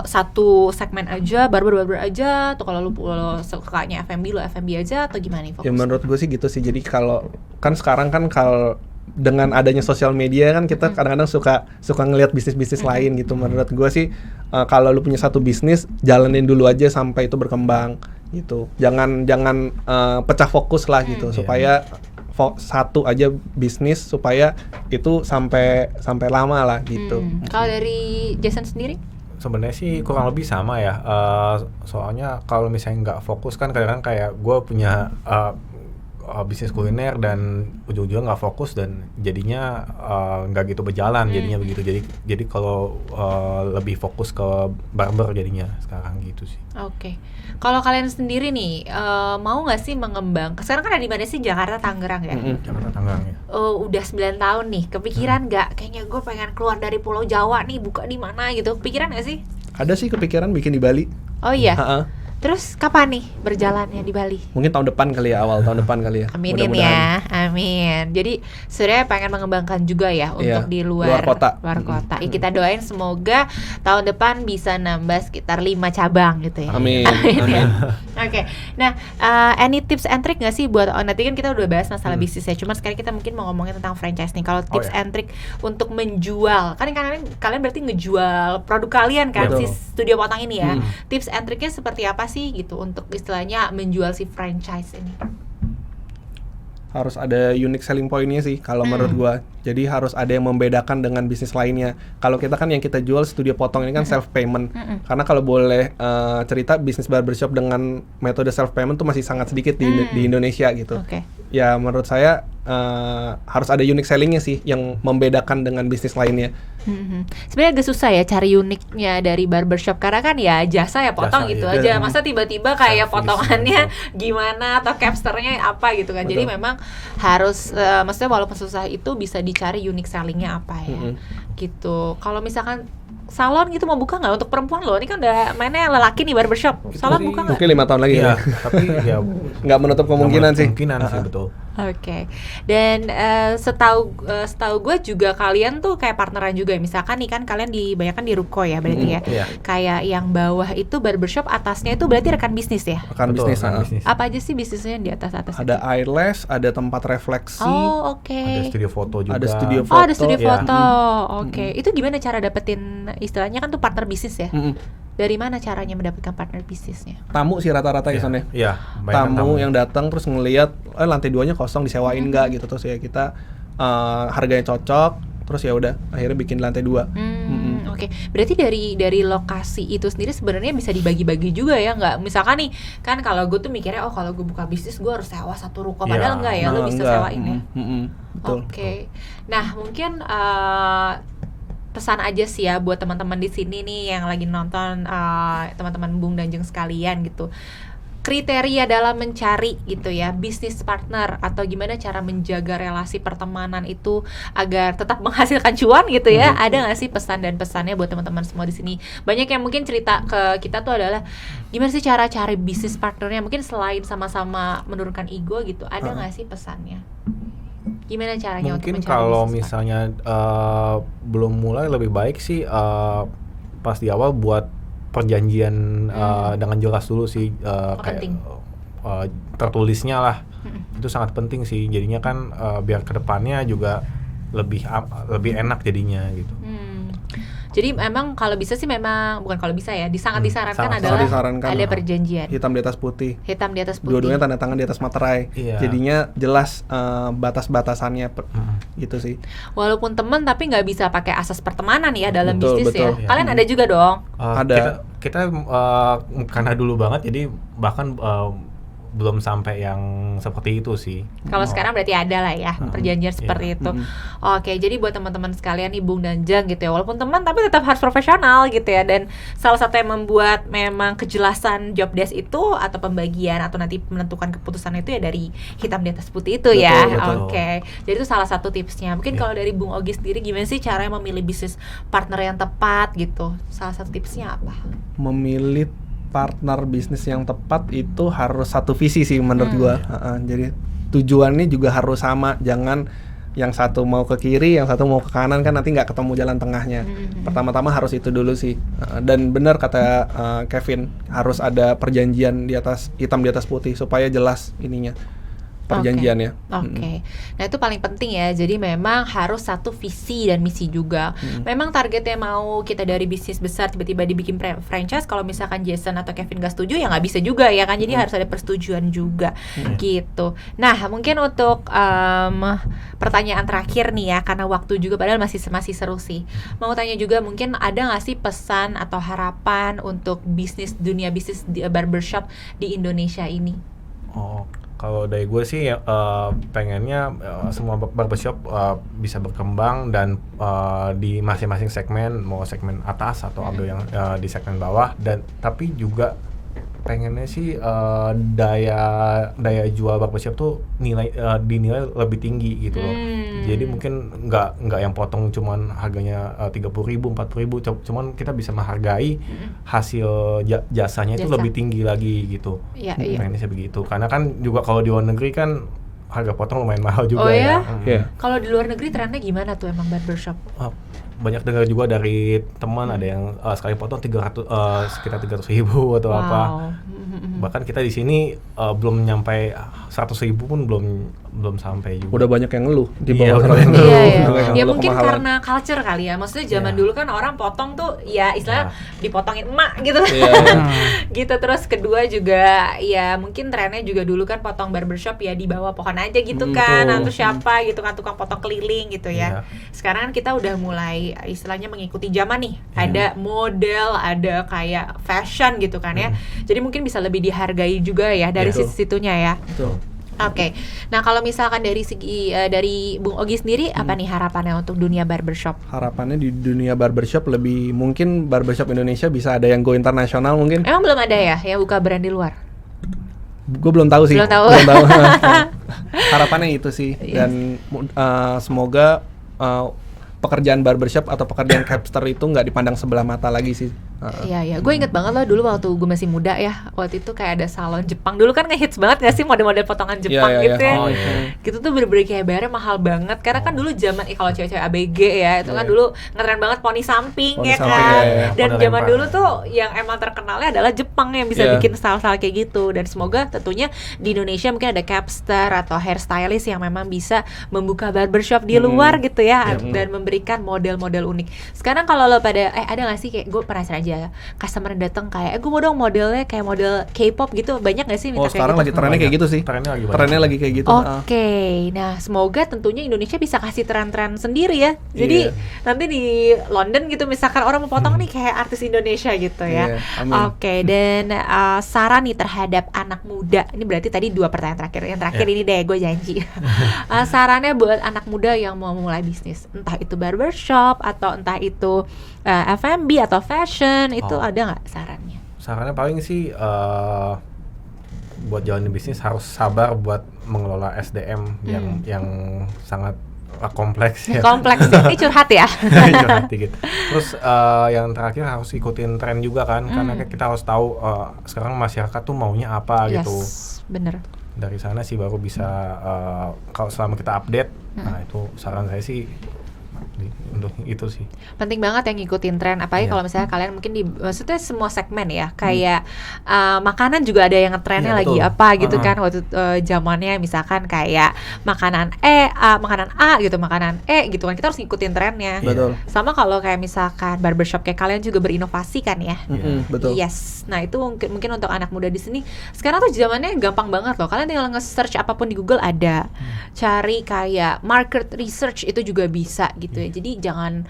satu segmen aja, barber aja, atau kalau lu sukanya F&B, lu F&B aja, atau gimana nih fokus? Ya menurut gue sih gitu sih. Jadi kalau kan sekarang kan kalau dengan adanya sosial media kan kita kadang-kadang suka ngelihat bisnis-bisnis lain gitu. Menurut gue sih kalau lu punya satu bisnis, jalanin dulu aja sampai itu berkembang gitu. Jangan pecah fokus lah gitu, supaya satu aja bisnis supaya itu sampai lama lah gitu. Kalau dari Jason sendiri? Sebenarnya sih kurang lebih sama ya. Soalnya kalau misalnya nggak fokus kan kadang-kadang kayak gue punya bisnis kuliner dan ujung-ujungnya nggak fokus dan jadinya nggak gitu berjalan jadinya begitu. Jadi kalau lebih fokus ke barber jadinya sekarang gitu sih. Oke. Kalau kalian sendiri nih mau nggak sih mengembang? Sekarang kan ada di mana sih? Jakarta, Tangerang ya? Jakarta, Tangerang ya. Udah 9 tahun nih. Kepikiran nggak? Kayaknya gue pengen keluar dari Pulau Jawa nih, buka di mana gitu. Kepikiran nggak sih? Ada sih kepikiran bikin di Bali. Oh iya. Terus kapan nih berjalannya di Bali? Mungkin tahun depan kali ya, awal tahun depan kali ya. Aminin ya, amin. Jadi sebenarnya pengen mengembangkan juga ya untuk di luar kota. Ya, kita doain semoga tahun depan bisa nambah sekitar 5 cabang gitu ya. Amin. Ya. Oke. Nah, any tips and trick nggak sih buat nanti kan kita udah bahas masalah bisnis ya. Cuma sekarang kita mungkin mau ngomongin tentang franchise nih. Kalau tips and trick untuk menjual, kan kalian berarti ngejual produk kalian kan, si studio potong ini ya. Tips and tricknya seperti apa sih gitu untuk istilahnya menjual si franchise ini? Harus ada unique selling point-nya sih kalau menurut gua. Jadi harus ada yang membedakan dengan bisnis lainnya. Kalau kita kan yang kita jual studio potong ini kan self payment. Karena kalau boleh cerita bisnis barbershop dengan metode self payment tuh masih sangat sedikit di Indonesia gitu. Ya menurut saya harus ada unique selling-nya sih yang membedakan dengan bisnis lainnya. Sebenarnya agak susah ya cari uniknya dari barbershop karena kan ya jasa ya potong gitu aja. Masa tiba-tiba kayak potongannya gimana atau capsternya apa gitu kan. Jadi memang harus maksudnya walaupun susah itu bisa dicari unique selling-nya apa ya. Gitu. Kalau misalkan salon gitu mau buka nggak untuk perempuan loh? Ini kan udah mainnya lelaki nih barbershop. Salon sih buka nggak? Mungkin 5 tahun lagi Iya, ya. tapi ya Nggak menutup kemungkinan sih. Kemungkinan sih betul. Oke. Dan setahu gue juga kalian tuh kayak partneran juga. Misalkan nih kan kalian dibanyakan di ruko ya berarti ya. Iya. Kayak yang bawah itu barbershop, atasnya itu berarti rekan bisnis ya. Rekan Betul, bisnis. rekan ah. bisnis. Apa aja sih bisnisnya yang di atas-atas Ada itu? eyelash, ada tempat refleksi, Oh, oke. Ada studio foto juga. ada studio Oh, ada studio Iya. foto. Oke. Itu gimana cara dapetin istilahnya kan tuh partner bisnis ya? Mm-mm. Dari mana caranya mendapatkan partner bisnisnya? Tamu sih rata-rata Iya, kesannya. Iya, banyak Tamu yang datang terus ngelihat lantai 2-nya kosong, disewain nggak gitu, terus ya kita harganya cocok, terus ya udah akhirnya bikin lantai 2. Oke. Berarti dari lokasi itu sendiri sebenarnya bisa dibagi-bagi juga ya, nggak? Misalkan nih, kan kalau gue tuh mikirnya kalau gue buka bisnis gue harus sewa satu ruko, padahal enggak ya, lo bisa sewain ya. Betul. Oke. Nah, mungkin pesan aja sih ya buat teman-teman di sini nih yang lagi nonton, teman-teman Bung dan Jeng sekalian gitu. Kriteria dalam mencari gitu ya bisnis partner atau gimana cara menjaga relasi pertemanan itu agar tetap menghasilkan cuan gitu ya. Ada nggak sih pesan dan pesannya buat teman-teman semua di sini? Banyak yang mungkin cerita ke kita tuh adalah gimana sih cara cari bisnis partnernya, mungkin selain sama-sama menurunkan ego gitu. Ada nggak sih pesannya? Gimana caranya mungkin untuk mencari kalau bisnis misalnya belum mulai lebih baik sih pas di awal buat perjanjian dengan jelas dulu sih, kayak penting. Tertulisnya lah. Itu sangat penting sih, jadinya kan biar kedepannya juga lebih enak jadinya gitu. Jadi memang kalau bisa sih bukan kalau bisa ya, sangat disarankan sangat adalah disarankan. ada perjanjian Hitam di atas putih. hitam di atas putih. Dua-duanya tanda tangan di atas materai. Iya. Jadinya jelas batas-batasannya gitu sih. Walaupun teman tapi nggak bisa pakai asas pertemanan ya dalam Betul, bisnis betul. ya. Kalian ada juga dong. Ada. Kita karena dulu banget, jadi bahkan belum sampai yang seperti itu sih. Kalau sekarang berarti ada lah ya perjanjian seperti itu. Oke, jadi buat teman-teman sekalian nih Bung dan Jeng gitu ya, walaupun teman tapi tetap harus profesional gitu ya. Dan salah satu yang membuat memang kejelasan job desk itu atau pembagian atau nanti menentukan keputusan itu ya dari hitam di atas putih itu ya. Betul. Oke, jadi itu salah satu tipsnya. Mungkin kalau dari Bung Ogi sendiri gimana sih caranya memilih bisnis partner yang tepat gitu? Salah satu tipsnya apa? Memilih partner bisnis yang tepat itu harus satu visi sih menurut gua. Jadi tujuannya juga harus sama, jangan yang satu mau ke kiri, yang satu mau ke kanan, kan nanti nggak ketemu jalan tengahnya. Pertama-tama harus itu dulu sih. Dan benar kata Kevin, harus ada perjanjian di atas hitam di atas putih supaya jelas ininya perjanjiannya. Oke. Nah itu paling penting ya. Jadi memang harus satu visi dan misi juga. Memang targetnya mau kita dari bisnis besar tiba-tiba dibikin franchise. Kalau misalkan Jason atau Kevin gak setuju ya nggak bisa juga ya kan. Jadi harus ada persetujuan juga gitu. Nah mungkin untuk pertanyaan terakhir nih ya, karena waktu juga padahal masih seru sih. Mau tanya juga mungkin ada nggak sih pesan atau harapan untuk dunia bisnis di barbershop di Indonesia ini? Kalau dari gue sih pengennya semua barbershop bisa berkembang dan di masing-masing segmen, mau segmen atas atau ambil yang di segmen bawah, dan tapi juga pengennya sih daya jual barbershop tuh dinilai lebih tinggi gitu loh. Jadi mungkin nggak yang potong cuman harganya 30.000, 40.000, cuman kita bisa menghargai hasil jasanya itu lebih tinggi lagi gitu. Iya. Pengennya sih begitu. Karena kan juga kalau di luar negeri kan harga potong lumayan mahal juga. Oh ya? Kalau di luar negeri trennya gimana tuh emang barbershop? Banyak dengar juga dari teman, ada yang sekali potong sekitar 300.000 atau apa. Bahkan kita di sini belum nyampe 100.000 pun belum sampai juga. Udah banyak yang ngeluh di bawah. Ya mungkin karena culture kali ya. Maksudnya zaman dulu kan orang potong tuh ya istilahnya dipotongin emak gitu. Gitu. Terus kedua juga ya mungkin trennya juga dulu kan potong barbershop ya di bawah pohon aja gitu kan. Nah, terus siapa gitu kan tukang potong keliling gitu ya. Sekarang kan kita udah mulai istilahnya mengikuti zaman nih. Ada model, ada kayak fashion gitu kan ya. Jadi mungkin bisa lebih dihargai juga ya dari sisi-situnya ya. Oke. Nah, kalau misalkan dari segi dari Bung Ogi sendiri apa nih harapannya untuk dunia barbershop? Harapannya di dunia barbershop lebih mungkin barbershop Indonesia bisa ada yang go internasional mungkin. Emang belum ada ya yang buka brand di luar? Gue belum tahu sih. Belum tahu. Harapannya itu sih, dan semoga pekerjaan barbershop atau pekerjaan capster itu nggak dipandang sebelah mata lagi sih. Iya, gue inget banget loh dulu waktu gue masih muda ya, waktu itu kayak ada salon Jepang dulu kan ngehits banget gak sih model-model potongan Jepang gitu ya. Oh, iya. Gitu tuh bener-bener kayak bayarnya mahal banget karena kan dulu zaman kalau cewek-cewek ABG ya itu kan dulu ngetren banget poni samping Poni ya samping, kan. ya. Dan Model zaman lempar. dulu tuh yang emang terkenalnya adalah Jepang yang bisa bikin style-style kayak gitu, dan semoga tentunya di Indonesia mungkin ada capster atau hairstylist yang memang bisa membuka barbershop di luar gitu ya, dan memberikan model-model unik. Sekarang kalau lo pada ada nggak sih kayak gue penasaran aja customer datang kayak gue mau dong modelnya kayak model K-pop gitu, banyak nggak sih minta kayak Sekarang gitu? lagi trennya kayak gitu sih. Trennya lagi kayak gitu. Oke, nah semoga tentunya Indonesia bisa kasih tren-tren sendiri ya. Jadi nanti di London gitu misalkan orang mau potong nih kayak artis Indonesia gitu ya. Oke, dan saran nih terhadap anak muda. Ini berarti tadi 2 pertanyaan terakhir. Yang terakhir ini deh, gue janji. Sarannya buat anak muda yang mau mulai bisnis, entah itu barbershop atau entah itu F&B atau fashion, itu ada nggak sarannya? Sarannya paling sih buat jalanin bisnis harus sabar buat mengelola SDM yang sangat kompleks ya. Kompleks ya, ini curhat ya. Curhat dikit. Terus yang terakhir harus ikutin tren juga kan, karena kita harus tahu sekarang masyarakat tuh maunya apa gitu. Bener. Dari sana sih baru bisa kalau selama kita update, nah itu saran saya sih untuk itu sih. Penting banget yang ngikutin tren, apalagi kalau misalnya kalian mungkin maksudnya semua segmen ya, kayak makanan juga ada yang ngetrennya lagi apa gitu kan, waktu zamannya misalkan kayak makanan makanan A gitu, makanan E gitu kan, kita harus ngikutin trennya. Betul. Sama kalau kayak misalkan barbershop kayak kalian juga berinovasi kan ya. Betul. Yes. Nah itu mungkin untuk anak muda di sini sekarang tuh zamannya gampang banget loh, kalian tinggal nge-search apapun di Google ada, cari kayak market research itu juga bisa gitu ya. Jadi jangan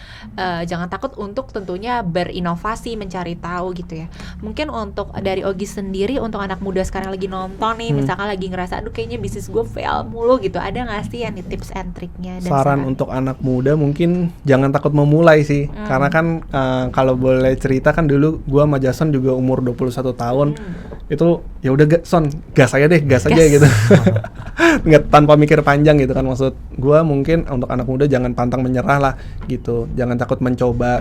takut untuk tentunya berinovasi, mencari tahu gitu ya. Mungkin untuk dari Ogi sendiri, untuk anak muda sekarang lagi nonton nih, misalkan lagi ngerasa aduh kayaknya bisnis gue fail mulu gitu, ada nggak sih yang di tips and triknya? Saran untuk anak muda mungkin jangan takut memulai sih, karena kan kalau boleh cerita kan dulu gue sama Jason juga umur 21 tahun, itu ya udah gas aja gitu. Nggak, tanpa mikir panjang gitu kan. Maksud gue mungkin untuk anak muda jangan pantang menyerah lah gitu, jangan takut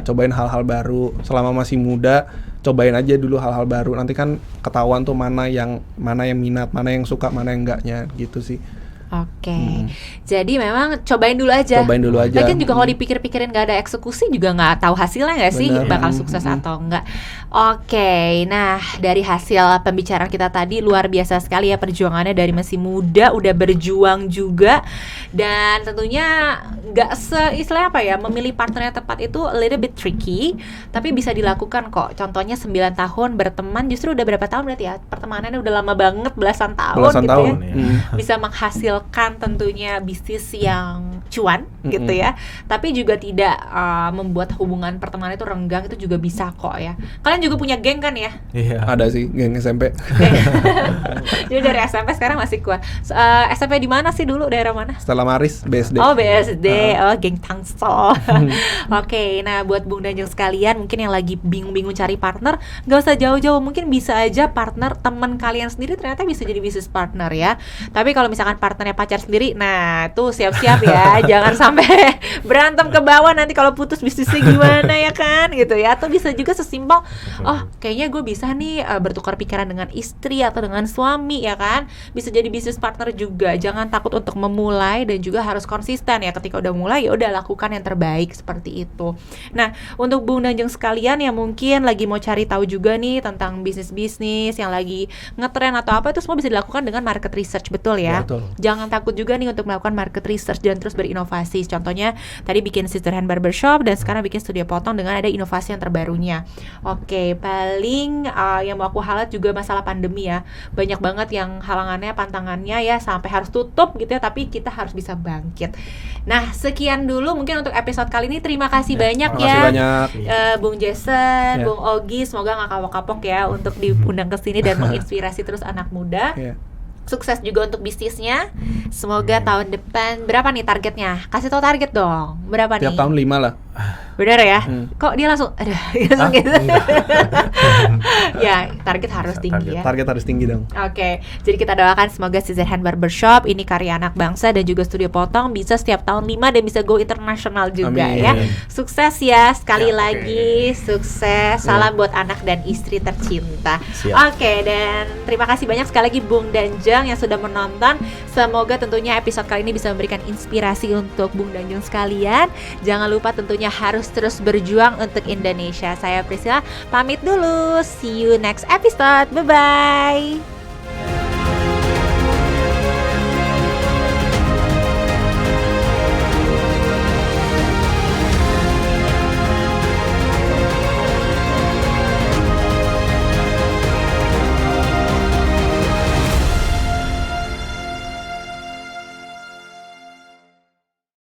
cobain hal-hal baru selama masih muda, cobain aja dulu hal-hal baru, nanti kan ketahuan tuh mana yang minat, mana yang suka, mana yang enggaknya gitu sih. Oke. Jadi memang cobain dulu aja. Lagian juga kalau dipikir-pikirin nggak ada eksekusi juga nggak tahu hasilnya nggak sih, bakal sukses atau enggak. Oke. Nah dari hasil pembicaraan kita tadi luar biasa sekali ya perjuangannya, dari masih muda udah berjuang juga, dan tentunya nggak istilahnya apa ya, memilih partner yang tepat itu a little bit tricky, tapi bisa dilakukan kok. Contohnya 9 tahun berteman, justru udah berapa tahun berarti ya pertemanannya, udah lama banget, belasan tahun gitu ya. Bisa menghasilkan tentunya bisnis yang cuan gitu ya, tapi juga tidak membuat hubungan pertemanan itu renggang, itu juga bisa kok ya. Kalian juga punya geng kan ya? Iya. Ada sih, geng SMP. Jadi dari SMP sekarang masih kuat. SMP di mana sih dulu, daerah mana? Stella Maris, BSD. Oh BSD, geng Tangsel. Oke, nah buat Bung Danjeng sekalian mungkin yang lagi bingung-bingung cari partner, gak usah jauh-jauh, mungkin bisa aja partner teman kalian sendiri ternyata bisa jadi bisnis partner ya. Tapi kalau misalkan partnernya pacar sendiri, nah tuh siap-siap ya, jangan sampai berantem ke bawah nanti kalau putus bisnisnya gimana ya kan gitu ya. Atau bisa juga sesimpel, kayaknya gue bisa nih bertukar pikiran dengan istri atau dengan suami ya kan, bisa jadi bisnis partner juga. Jangan takut untuk memulai dan juga harus konsisten ya, ketika udah mulai ya udah lakukan yang terbaik seperti itu. Nah untuk Bung Danjeng sekalian yang mungkin lagi mau cari tahu juga nih tentang bisnis-bisnis yang lagi ngetren atau apa, itu semua bisa dilakukan dengan market research, betul ya? Betul. Jangan takut juga nih untuk melakukan market research dan terus berinovasi. Contohnya tadi bikin Sister Hand Barbershop dan sekarang bikin studio potong dengan ada inovasi yang terbarunya. Oke, paling yang mau aku highlight juga masalah pandemi ya. Banyak banget yang halangannya, pantangannya ya, sampai harus tutup gitu ya, tapi kita harus bisa bangkit. Nah, sekian dulu mungkin untuk episode kali ini. Terima kasih banyak ya. Bung Jason, Bung Ogi, semoga gak kapok-kapok ya untuk diundang ke sini dan menginspirasi terus anak muda. Sukses juga untuk bisnisnya. Semoga tahun depan, berapa nih targetnya? Kasih tahu target dong. Berapa nih? Tiap tahun 5 lah. Bener ya? Kok dia langsung aduh gitu. Enggak. Ya, target harus tinggi ya. Target harus tinggi dong. Oke, jadi kita doakan semoga Scissorhands Barbershop ini karya anak bangsa dan juga studio potong bisa setiap tahun 5 dan bisa go internasional juga Amin. ya. Sukses ya sekali Ya, oke. lagi, sukses. Salam buat anak dan istri tercinta. Siap. Oke, dan terima kasih banyak sekali lagi Bung dan Jeng yang sudah menonton. Semoga tentunya episode kali ini bisa memberikan inspirasi untuk Bung dan Jeng sekalian. Jangan lupa tentunya harus terus berjuang untuk Indonesia. Saya Priscilla pamit dulu. See you next episode. Bye bye.